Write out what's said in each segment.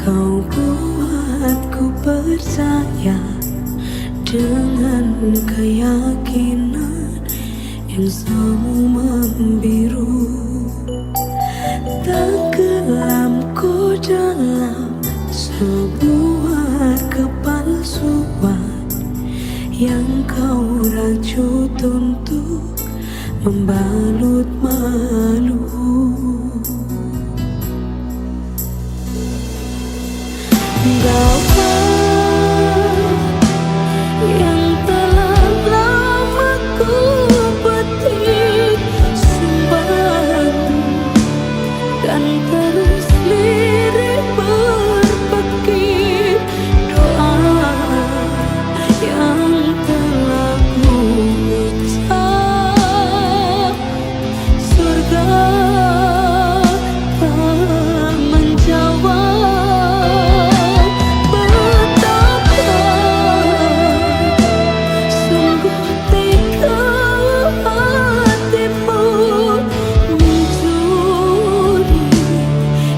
Kau buatku percaya dengan keyakinan yang semu membiru. Tenggelamku dalam sebuah kepalsuan yang kau rajut untuk membalut malu. Engkau yang telah lama ku petik sumpahmu dan terus lirik berpekik doa yang telah ku minta. Surga tak menjawab.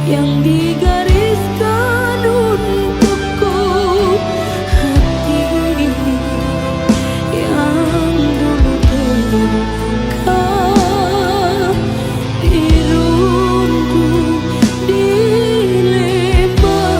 Yang digariskan untukku, hati yang dulu terluka dirundung, dilempar.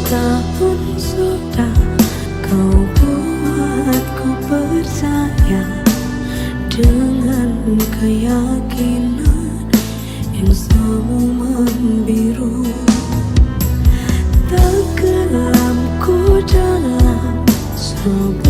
Tahun sudah kau buatku percaya dengan keyakinan yang semu membiru. Tenggelamku dalam sebuah